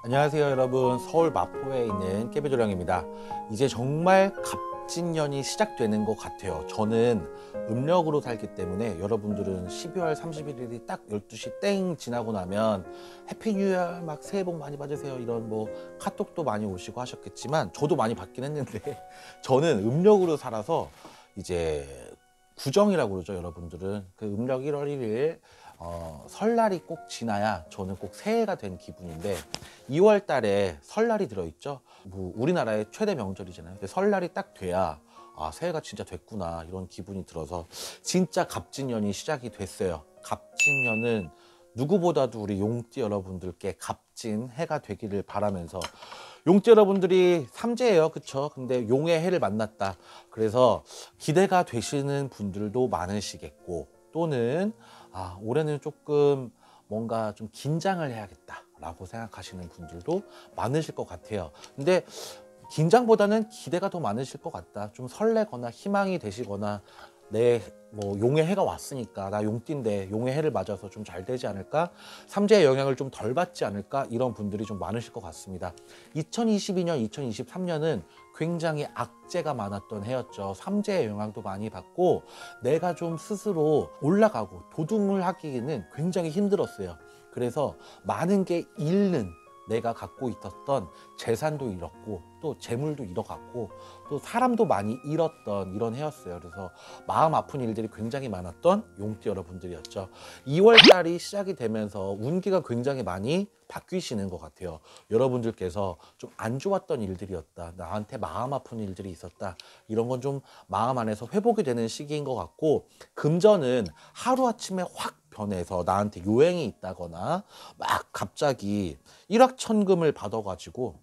안녕하세요 여러분, 서울 마포에 있는 깨비조량입니다. 이제 정말 갑진년이 시작되는 것 같아요. 저는 음력으로 살기 때문에 여러분들은 12월 31일이 딱 12시 땡 지나고 나면 해피 뉴 이어, 막 새해 복 많이 받으세요 이런 뭐 카톡도 많이 오시고 하셨겠지만 저도 많이 받긴 했는데 저는 음력으로 살아서 이제 구정이라고 그러죠. 여러분들은 그 음력 1월 1일 설날이 꼭 지나야 저는 꼭 새해가 된 기분인데 2월 달에 설날이 들어있죠. 뭐 우리나라의 최대 명절이잖아요. 근데 설날이 딱 돼야 새해가 진짜 됐구나 이런 기분이 들어서 진짜 갑진년이 시작이 됐어요. 갑진년은 누구보다도 우리 용띠 여러분들께 값진 해가 되기를 바라면서, 용띠 여러분들이 삼재예요, 그쵸? 근데 용의 해를 만났다. 그래서 기대가 되시는 분들도 많으시겠고, 또는 올해는 조금 뭔가 좀 긴장을 해야겠다 라고 생각하시는 분들도 많으실 것 같아요. 근데 긴장보다는 기대가 더 많으실 것 같다. 좀 설레거나 희망이 되시거나, 뭐 용의 해가 왔으니까 나 용띠인데 용의 해를 맞아서 좀 잘 되지 않을까, 삼재의 영향을 좀 덜 받지 않을까, 이런 분들이 좀 많으실 것 같습니다. 2022년 2023년은 굉장히 악재가 많았던 해였죠. 삼재의 영향도 많이 받고 내가 좀 스스로 올라가고 도움을 하기는 굉장히 힘들었어요. 그래서 많은 게 잃는, 내가 갖고 있었던 재산도 잃었고 또 재물도 잃어갔고 또 사람도 많이 잃었던 이런 해였어요. 그래서 마음 아픈 일들이 굉장히 많았던 용띠 여러분들이었죠. 2월 달이 시작이 되면서 운기가 굉장히 많이 바뀌시는 것 같아요. 여러분들께서 좀 안 좋았던 일들이었다, 나한테 마음 아픈 일들이 있었다, 이런 건 좀 마음 안에서 회복이 되는 시기인 것 같고, 금전은 하루아침에 확 변해서 나한테 요행이 있다거나 막 갑자기 일확천금을 받아가지고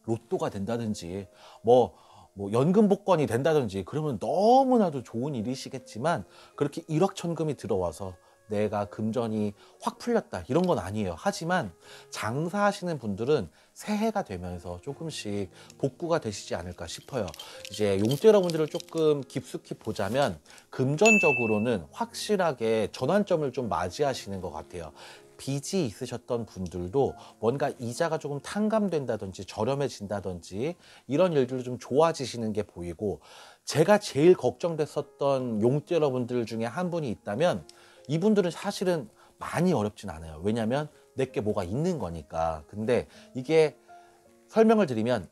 로또가 된다든지 뭐 연금 복권이 된다든지 그러면 너무나도 좋은 일이시겠지만, 그렇게 일확천금이 들어와서 내가 금전이 확 풀렸다 이런 건 아니에요. 하지만 장사하시는 분들은 새해가 되면서 조금씩 복구가 되시지 않을까 싶어요. 이제 용띠 여러분들을 조금 깊숙이 보자면 금전적으로는 확실하게 전환점을 좀 맞이하시는 것 같아요. 빚이 있으셨던 분들도 뭔가 이자가 조금 탕감된다든지 저렴해진다든지 이런 일들도 좀 좋아지시는 게 보이고, 제가 제일 걱정됐었던 용띠 여러분들 중에 한 분이 있다면 이분들은 사실은 많이 어렵진 않아요. 왜냐하면 내게 뭐가 있는 거니까. 근데 이게 설명을 드리면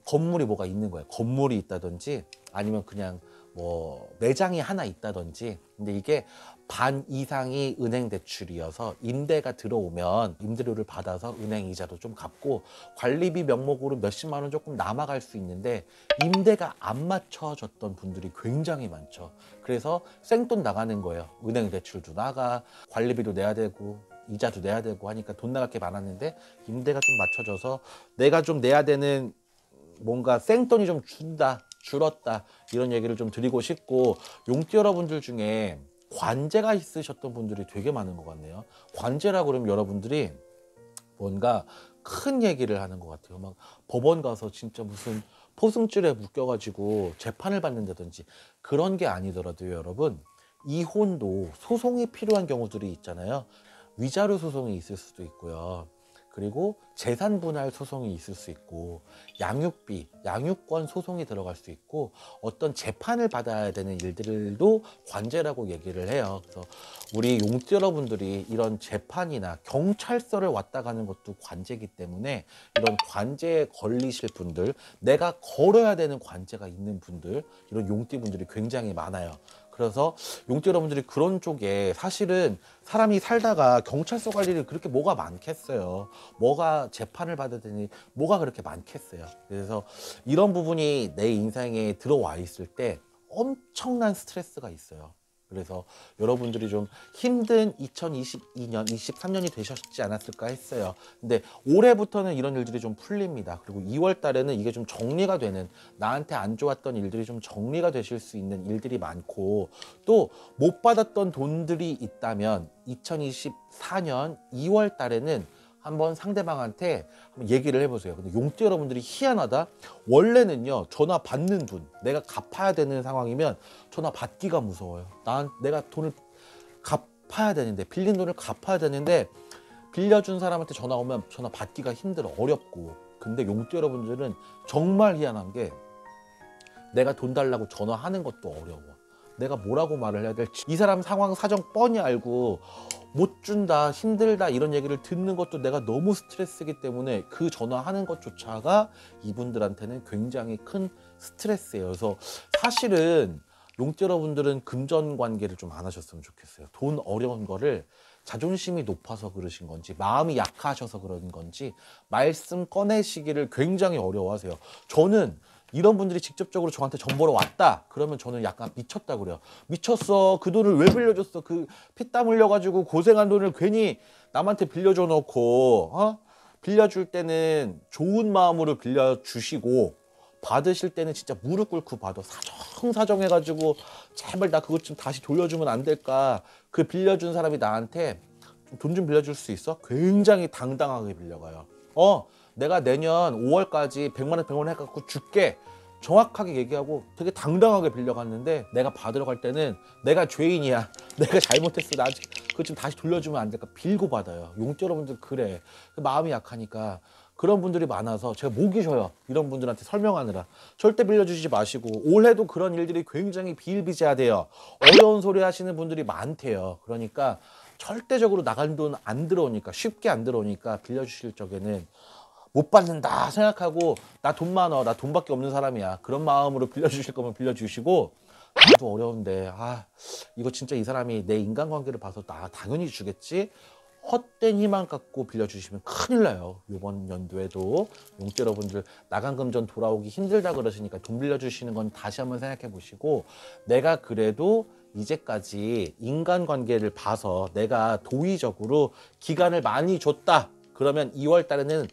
건물이 뭐가 있는 거예요. 건물이 있다든지 아니면 그냥 뭐 매장이 하나 있다든지, 근데 이게 반 이상이 은행 대출이어서 임대가 들어오면 임대료를 받아서 은행 이자도 좀 갚고 관리비 명목으로 몇십만 원 조금 남아갈 수 있는데, 임대가 안 맞춰졌던 분들이 굉장히 많죠. 그래서 생돈 나가는 거예요. 은행 대출도 나가, 관리비도 내야 되고 이자도 내야 되고 하니까 돈 나갈 게 많았는데, 임대가 좀 맞춰져서 내가 좀 내야 되는 뭔가 생돈이 좀 줄었다 이런 얘기를 좀 드리고 싶고, 용띠 여러분들 중에 관제가 있으셨던 분들이 되게 많은 것 같네요. 관제라고 그러면 여러분들이 뭔가 큰 얘기를 하는 것 같아요. 막 법원 가서 진짜 무슨 포승줄에 묶여가지고 재판을 받는다든지 그런 게 아니더라도요, 여러분, 이혼도 소송이 필요한 경우들이 있잖아요. 위자료 소송이 있을 수도 있고요. 그리고 재산 분할 소송이 있을 수 있고, 양육비, 양육권 소송이 들어갈 수 있고, 어떤 재판을 받아야 되는 일들도 관제라고 얘기를 해요. 그래서 우리 용띠 여러분들이 이런 재판이나 경찰서를 왔다 가는 것도 관제이기 때문에, 이런 관제에 걸리실 분들, 내가 걸어야 되는 관제가 있는 분들, 이런 용띠 분들이 굉장히 많아요. 그래서 용띠 여러분들이 그런 쪽에, 사실은 사람이 살다가 경찰서 갈 일이 그렇게 뭐가 많겠어요. 뭐가 재판을 받아야 되니 뭐가 그렇게 많겠어요. 그래서 이런 부분이 내 인생에 들어와 있을 때 엄청난 스트레스가 있어요. 그래서 여러분들이 좀 힘든 2022년, 23년이 되셨지 않았을까 했어요. 근데 올해부터는 이런 일들이 좀 풀립니다. 그리고 2월 달에는 이게 좀 정리가 되는, 나한테 안 좋았던 일들이 좀 정리가 되실 수 있는 일들이 많고, 또 못 받았던 돈들이 있다면 2024년 2월 달에는 한번 상대방한테 한번 얘기를 해보세요. 근데 용띠 여러분들이 희한하다. 원래는요, 전화 받는 돈, 내가 갚아야 되는 상황이면 전화 받기가 무서워요. 내가 돈을 갚아야 되는데, 빌린 돈을 갚아야 되는데 빌려준 사람한테 전화 오면 전화 받기가 힘들어, 어렵고. 근데 용띠 여러분들은 정말 희한한 게 내가 돈 달라고 전화하는 것도 어려워. 내가 뭐라고 말을 해야 될지, 이 사람 상황 사정 뻔히 알고 못 준다, 힘들다 이런 얘기를 듣는 것도 내가 너무 스트레스이기 때문에 그 전화하는 것조차가 이분들한테는 굉장히 큰 스트레스예요. 그래서 사실은 용띠 여러분들은 금전 관계를 좀 안 하셨으면 좋겠어요. 돈 어려운 거를 자존심이 높아서 그러신 건지, 마음이 약하셔서 그런 건지 말씀 꺼내시기를 굉장히 어려워하세요. 저는 이런 분들이 직접적으로 저한테 전 보러 왔다 그러면 저는 약간 미쳤다 그래요. 미쳤어. 그 돈을 왜 빌려줬어? 그 피땀 흘려가지고 고생한 돈을 괜히 남한테 빌려줘 놓고, 빌려줄 때는 좋은 마음으로 빌려주시고 받으실 때는 진짜 무릎 꿇고 받아. 사정 해가지고 제발 나 그것 좀 다시 돌려주면 안 될까? 그 빌려준 사람이 나한테 돈 좀 빌려줄 수 있어? 굉장히 당당하게 빌려가요. 내가 내년 5월까지 100만 원 100만 원 해갖고 줄게. 정확하게 얘기하고 되게 당당하게 빌려갔는데 내가 받으러 갈 때는 내가 죄인이야. 내가 잘못했어. 나 그거 좀 다시 돌려주면 안 될까? 빌고 받아요. 용띠 여러분들 그래. 마음이 약하니까 그런 분들이 많아서 제가 목이 쉬어요. 이런 분들한테 설명하느라. 절대 빌려주시지 마시고, 올해도 그런 일들이 굉장히 비일비재하대요. 어려운 소리 하시는 분들이 많대요. 그러니까 절대적으로 나간 돈 안 들어오니까, 쉽게 안 들어오니까 빌려주실 적에는 못 받는다 생각하고 나 돈 많어, 나 돈밖에 없는 사람이야, 그런 마음으로 빌려주실 거면 빌려주시고, 나도 어려운데 이거 진짜 이 사람이 내 인간관계를 봐서 나 당연히 주겠지, 헛된 희망 갖고 빌려주시면 큰일 나요. 이번 연도에도 용띠 여러분들 나간 금전 돌아오기 힘들다 그러시니까 돈 빌려주시는 건 다시 한번 생각해 보시고, 내가 그래도 이제까지 인간관계를 봐서 내가 도의적으로 기간을 많이 줬다 그러면 2월 달에는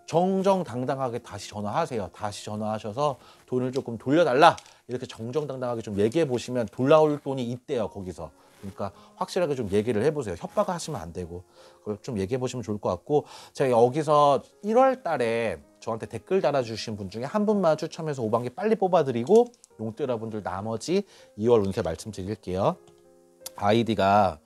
정정당당하게 다시 전화하세요. 다시 전화하셔서 돈을 조금 돌려달라 이렇게 정정당당하게 좀 얘기해 보시면 돌아올 돈이 있대요, 거기서. 그러니까 확실하게 좀 얘기를 해보세요. 협박하시면 안 되고 그걸 좀 얘기해 보시면 좋을 것 같고, 제가 여기서 1월 달에 저한테 댓글 달아주신 분 중에 한 분만 추첨해서 5반기 빨리 뽑아드리고 용띠 여러분들 나머지 2월 운세 말씀드릴게요. 아이디가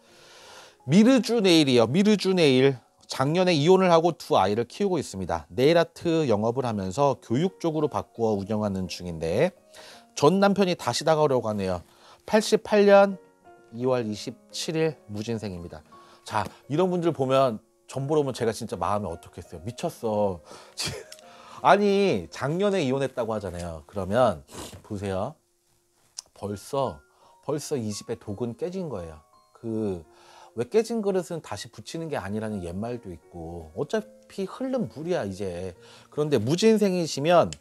미르주네일이에요. 미르주네일. 작년에 이혼을 하고 두 아이를 키우고 있습니다. 네일아트 영업을 하면서 교육 쪽으로 바꾸어 운영하는 중인데 전 남편이 다시 다가오려고 하네요. 88년 2월 27일 무진생입니다. 자, 이런 분들 보면 전 보러 오면 제가 진짜 마음이 어떻겠어요. 미쳤어. 아니 작년에 이혼했다고 하잖아요. 그러면 보세요. 벌써 이 집의 독은 깨진 거예요. 왜 깨진 그릇은 다시 붙이는 게 아니라는 옛말도 있고, 어차피 흐른 물이야 이제. 그런데 무진생이시면,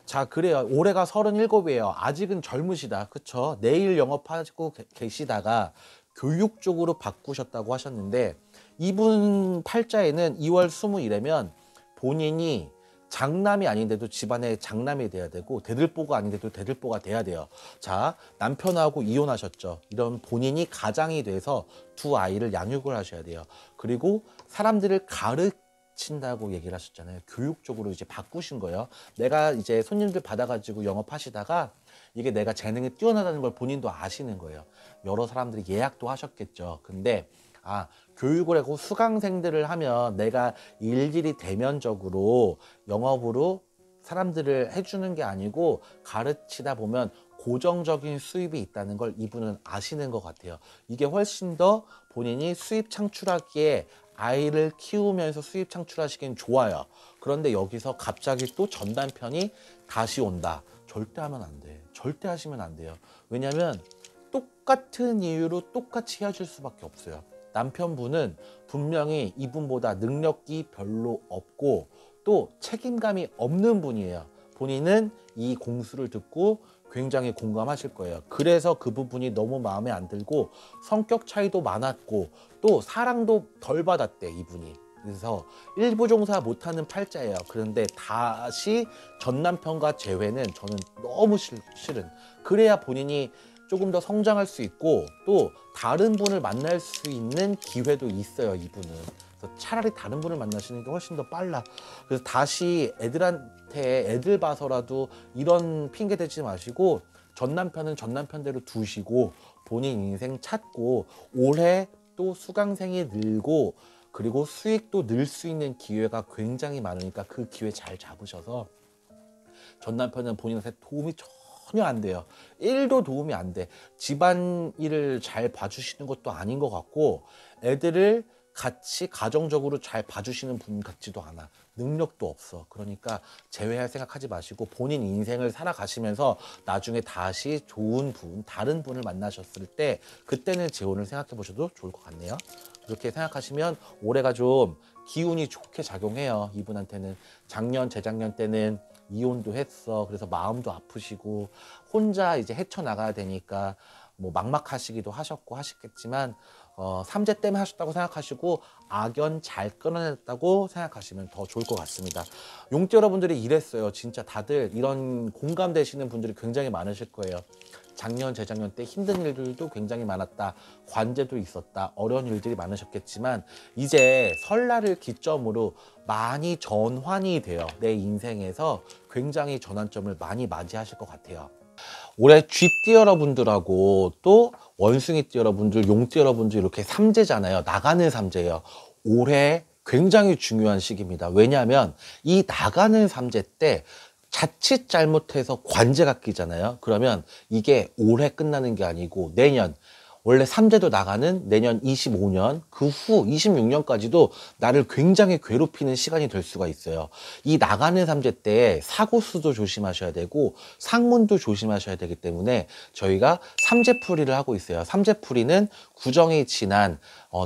자 그래요, 올해가 37이에요. 아직은 젊으시다, 그쵸? 내일 영업하고 계시다가 교육 쪽으로 바꾸셨다고 하셨는데, 이분 팔자에는 2월 20일이면 본인이 장남이 아닌데도 집안에 장남이 돼야 되고, 대들보가 아닌데도 대들보가 돼야 돼요. 자, 남편하고 이혼하셨죠. 이런 본인이 가장이 돼서 두 아이를 양육을 하셔야 돼요. 그리고 사람들을 가르친다고 얘기를 하셨잖아요. 교육적으로 이제 바꾸신 거예요. 내가 이제 손님들 받아가지고 영업하시다가 이게 내가 재능이 뛰어나다는 걸 본인도 아시는 거예요. 여러 사람들이 예약도 하셨겠죠. 근데 교육을 하고 수강생들을 하면 내가 일일이 대면적으로 영업으로 사람들을 해주는 게 아니고 가르치다 보면 고정적인 수입이 있다는 걸 이분은 아시는 것 같아요. 이게 훨씬 더 본인이 수입 창출하기에, 아이를 키우면서 수입 창출하시기엔 좋아요. 그런데 여기서 갑자기 또 전 남편이 다시 온다. 절대 하면 안 돼. 절대 하시면 안 돼요. 왜냐면 똑같은 이유로 똑같이 헤어질 수밖에 없어요. 남편분은 분명히 이분보다 능력이 별로 없고 또 책임감이 없는 분이에요. 본인은 이 공수를 듣고 굉장히 공감하실 거예요. 그래서 그 부분이 너무 마음에 안 들고 성격 차이도 많았고 또 사랑도 덜 받았대, 이분이. 그래서 일부 종사 못하는 팔자예요. 그런데 다시 전 남편과 재회는 저는 너무 싫은. 그래야 본인이 조금 더 성장할 수 있고 또 다른 분을 만날 수 있는 기회도 있어요, 이분은. 그래서 차라리 다른 분을 만나시는 게 훨씬 더 빨라. 그래서 다시 애들 봐서라도 이런 핑계 대지 마시고 전 남편은 전 남편대로 두시고 본인 인생 찾고, 올해 또 수강생이 늘고 그리고 수익도 늘 수 있는 기회가 굉장히 많으니까 그 기회 잘 잡으셔서 전 남편은 본인한테 도움이 전혀 안 돼요. 1도 도움이 안 돼. 집안일을 잘 봐주시는 것도 아닌 것 같고 애들을 같이 가정적으로 잘 봐주시는 분 같지도 않아. 능력도 없어. 그러니까 재회할 생각하지 마시고 본인 인생을 살아가시면서 나중에 다시 좋은 분, 다른 분을 만나셨을 때 그때는 재혼을 생각해 보셔도 좋을 것 같네요. 그렇게 생각하시면 올해가 좀 기운이 좋게 작용해요. 이분한테는 작년, 재작년 때는 이혼도 했어. 그래서 마음도 아프시고 혼자 이제 헤쳐나가야 되니까 뭐 막막하시기도 하셨고 하셨겠지만 삼재 때문에 하셨다고 생각하시고 악연 잘 끊어냈다고 생각하시면 더 좋을 것 같습니다. 용띠 여러분들이 이랬어요. 진짜 다들 이런 공감되시는 분들이 굉장히 많으실 거예요. 작년, 재작년 때 힘든 일들도 굉장히 많았다. 관제도 있었다. 어려운 일들이 많으셨겠지만 이제 설날을 기점으로 많이 전환이 돼요. 내 인생에서 굉장히 전환점을 많이 맞이하실 것 같아요. 올해 쥐띠 여러분들하고 또 원숭이띠 여러분들, 용띠 여러분들 이렇게 삼재잖아요. 나가는 삼재예요. 올해 굉장히 중요한 시기입니다. 왜냐하면 이 나가는 삼재 때 자칫 잘못해서 관제가 끼잖아요. 그러면 이게 올해 끝나는 게 아니고 내년, 원래 삼재도 나가는 내년 25년, 그 후 26년까지도 나를 굉장히 괴롭히는 시간이 될 수가 있어요. 이 나가는 삼재 때 사고수도 조심하셔야 되고 상문도 조심하셔야 되기 때문에 저희가 삼재풀이를 하고 있어요. 삼재풀이는 구정이 지난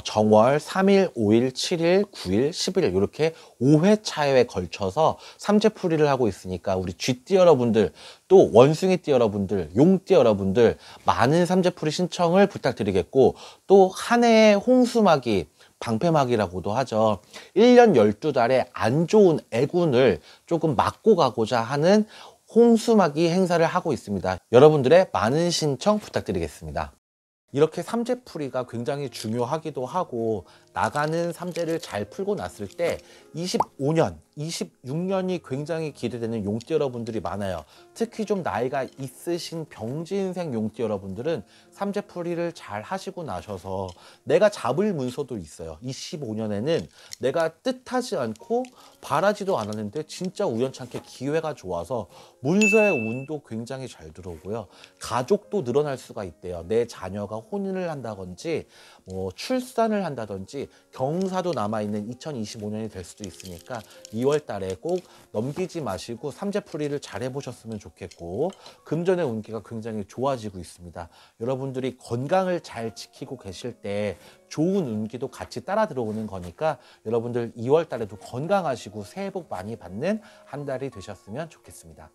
정월 3일, 5일, 7일, 9일, 11일 이렇게 5회차에 걸쳐서 삼재풀이를 하고 있으니까 우리 쥐띠 여러분들 또 원숭이띠 여러분들, 용띠 여러분들 많은 삼재풀이 신청을 부탁드리겠고 또 한 해의 홍수마기 방패막이라고도 하죠. 1년 12달에 안 좋은 애군을 조금 막고 가고자 하는 홍수마기 행사를 하고 있습니다. 여러분들의 많은 신청 부탁드리겠습니다. 이렇게 삼재풀이가 굉장히 중요하기도 하고 나가는 삼재를 잘 풀고 났을 때 25년, 26년이 굉장히 기대되는 용띠 여러분들이 많아요. 특히 좀 나이가 있으신 병진생 용띠 여러분들은 삼재풀이를 잘 하시고 나셔서 내가 잡을 문서도 있어요. 25년에는 내가 뜻하지 않고 바라지도 않았는데 진짜 우연찮게 기회가 좋아서 문서의 운도 굉장히 잘 들어오고요. 가족도 늘어날 수가 있대요. 내 자녀가 혼인을 한다든지 뭐 출산을 한다든지 경사도 남아있는 2025년이 될 수도 있으니까 2월 달에 꼭 넘기지 마시고 삼재풀이를 잘 해보셨으면 좋겠고 금전의 운기가 굉장히 좋아지고 있습니다. 여러분들이 건강을 잘 지키고 계실 때 좋은 운기도 같이 따라 들어오는 거니까 여러분들 2월 달에도 건강하시고 새해 복 많이 받는 한 달이 되셨으면 좋겠습니다.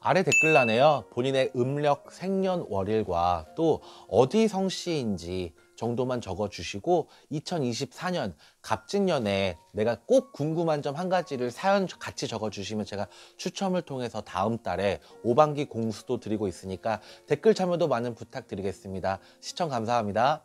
아래 댓글란에요. 본인의 음력 생년월일과 또 어디 성씨인지 정도만 적어주시고 2024년 갑진년에 내가 꼭 궁금한 점 한 가지를 사연 같이 적어주시면 제가 추첨을 통해서 다음 달에 5반기 공수도 드리고 있으니까 댓글 참여도 많은 부탁드리겠습니다. 시청 감사합니다.